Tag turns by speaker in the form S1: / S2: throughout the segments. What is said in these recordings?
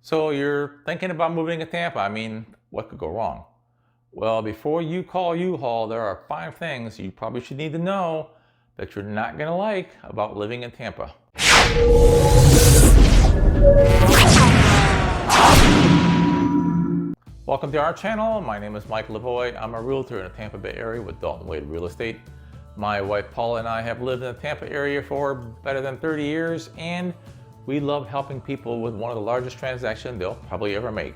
S1: So you're thinking about moving to Tampa. What could go wrong? Well, before you call U-Haul, there are 5 things you probably should need to know that you're not going to like about living in Tampa. Welcome to our channel. My name is Mike Lavoie. I'm a realtor in the Tampa Bay area with Dalton Wade Real Estate. My wife Paula and I have lived in the Tampa area for better than 30 years, and we love helping people with one of the largest transactions they'll probably ever make,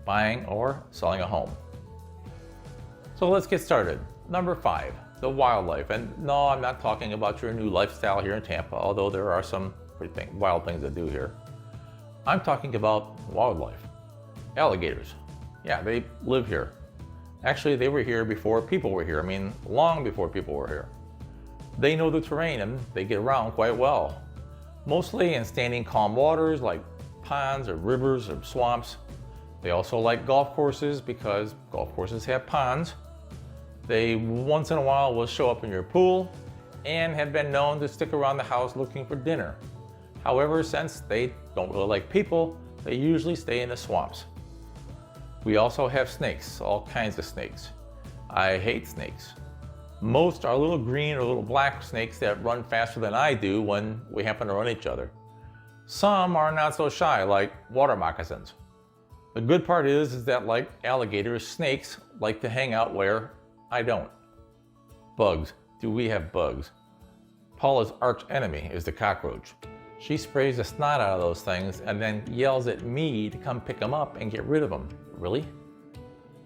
S1: buying or selling a home. So let's get started. Number 5, the wildlife. And no, I'm not talking about your new lifestyle here in Tampa, although there are some pretty wild things to do here. I'm talking about wildlife. Alligators. Yeah, they live here. Actually, they were here before people were here. Long before people were here. They know the terrain and they get around quite well. Mostly in standing calm waters like ponds or rivers or swamps. They also like golf courses because golf courses have ponds. They once in a while will show up in your pool and have been known to stick around the house looking for dinner. However, since they don't really like people, they usually stay in the swamps. We also have snakes, all kinds of snakes. I hate snakes. Most are little green or little black snakes that run faster than I do when we happen to run each other. Some are not so shy, like water moccasins. The good part is that like alligators, snakes like to hang out where I don't. Bugs. Do we have bugs? Paula's arch enemy is the cockroach. She sprays the snot out of those things and then yells at me to come pick them up and get rid of them. Really?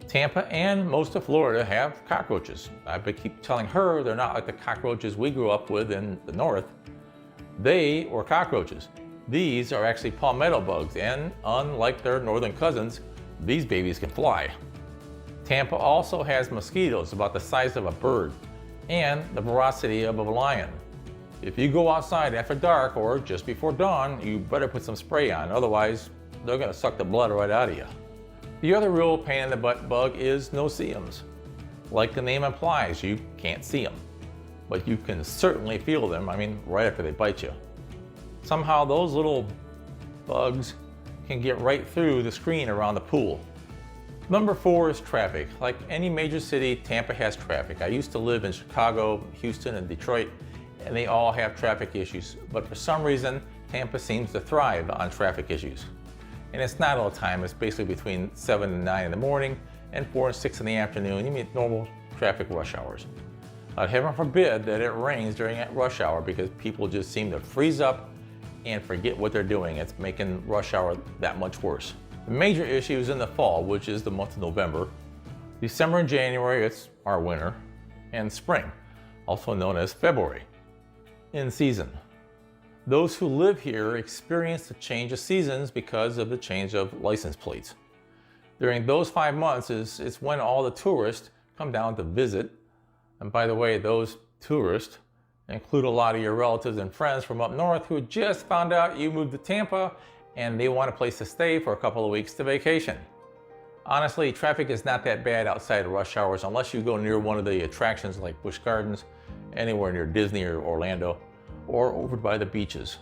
S1: Tampa and most of Florida have cockroaches. I keep telling her they're not like the cockroaches we grew up with in the north. They were cockroaches. These are actually palmetto bugs, and unlike their northern cousins, these babies can fly. Tampa also has mosquitoes about the size of a bird and the ferocity of a lion. If you go outside after dark or just before dawn, you better put some spray on, otherwise they're going to suck the blood right out of you. The other real pain in the butt bug is no-see-ums. Like the name implies, you can't see them, but you can certainly feel them, right after they bite you. Somehow those little bugs can get right through the screen around the pool. Number 4 is traffic. Like any major city, Tampa has traffic. I used to live in Chicago, Houston, and Detroit, and they all have traffic issues. But for some reason, Tampa seems to thrive on traffic issues. And it's not all the time. It's basically between 7 and 9 in the morning and 4 and 6 in the afternoon. You mean normal traffic rush hours. Heaven forbid that it rains during that rush hour, because people just seem to freeze up and forget what they're doing. It's making rush hour that much worse. The major issue is in the fall, which is the month of November. December and January, it's our winter. And spring, also known as February, in season. Those who live here experience the change of seasons because of the change of license plates. During those 5 months is when all the tourists come down to visit. And by the way, those tourists include a lot of your relatives and friends from up north who just found out you moved to Tampa and they want a place to stay for a couple of weeks to vacation. Honestly, traffic is not that bad outside of rush hours unless you go near one of the attractions like Busch Gardens, anywhere near Disney or Orlando, or over by the beaches.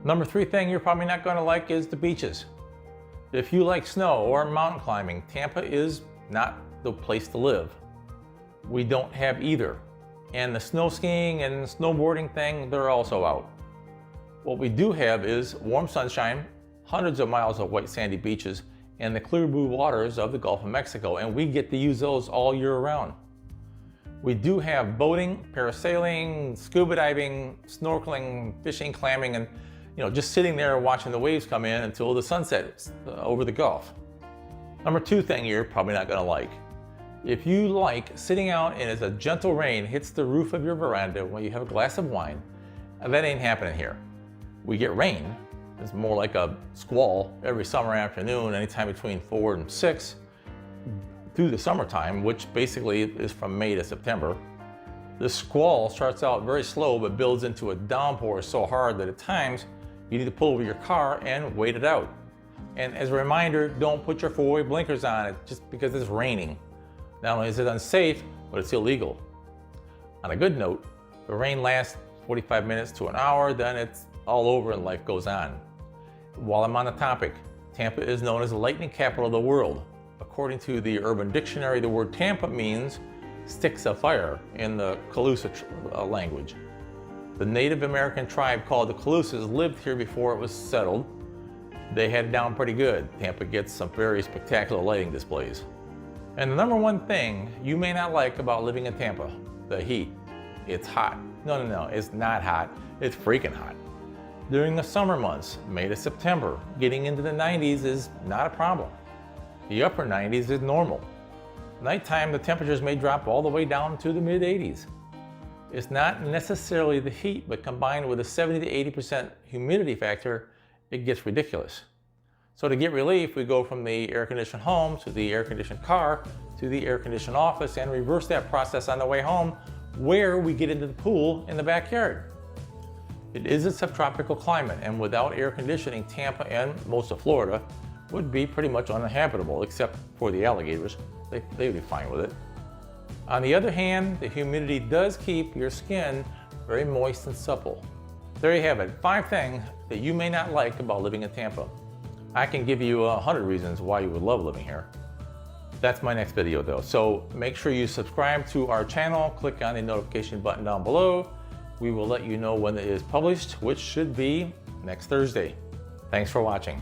S1: Number 3 thing you're probably not going to like is the beaches. If you like snow or mountain climbing, Tampa is not the place to live. We don't have either. And the snow skiing and snowboarding thing, they're also out. What we do have is warm sunshine, hundreds of miles of white sandy beaches, and the clear blue waters of the Gulf of Mexico, and we get to use those all year round. We do have boating, parasailing, scuba diving, snorkeling, fishing, clamming, and just sitting there watching the waves come in until the sunset is over the Gulf. Number 2 thing you're probably not going to like. If you like sitting out and as a gentle rain hits the roof of your veranda when you have a glass of wine, that ain't happening here. We get rain. It's more like a squall every summer afternoon, anytime between 4 and 6. Through the summertime, which basically is from May to September. The squall starts out very slow but builds into a downpour so hard that at times you need to pull over your car and wait it out. And as a reminder, don't put your 4-way blinkers on it just because it's raining. Not only is it unsafe, but it's illegal. On a good note, the rain lasts 45 minutes to an hour, then it's all over and life goes on. While I'm on the topic, Tampa is known as the lightning capital of the world. According to the Urban Dictionary, the word Tampa means sticks of fire in the Calusa language. The Native American tribe called the Calusas lived here before it was settled. They had it down pretty good. Tampa gets some very spectacular lighting displays. And the number one thing you may not like about living in Tampa, the heat. It's hot. No, it's not hot. It's freaking hot. During the summer months, May to September, getting into the 90s is not a problem. The upper 90s is normal. Nighttime, the temperatures may drop all the way down to the mid 80s. It's not necessarily the heat, but combined with a 70 to 80% humidity factor, it gets ridiculous. So to get relief, we go from the air-conditioned home to the air-conditioned car to the air-conditioned office and reverse that process on the way home, where we get into the pool in the backyard. It is a subtropical climate, and without air conditioning, Tampa and most of Florida would be pretty much uninhabitable, except for the alligators. They'd be fine with it. On the other hand, the humidity does keep your skin very moist and supple. There you have it, 5 things that you may not like about living in Tampa. I can give you 100 reasons why you would love living here. That's my next video though, so make sure you subscribe to our channel, click on the notification button down below. We will let you know when it is published, which should be next Thursday. Thanks for watching.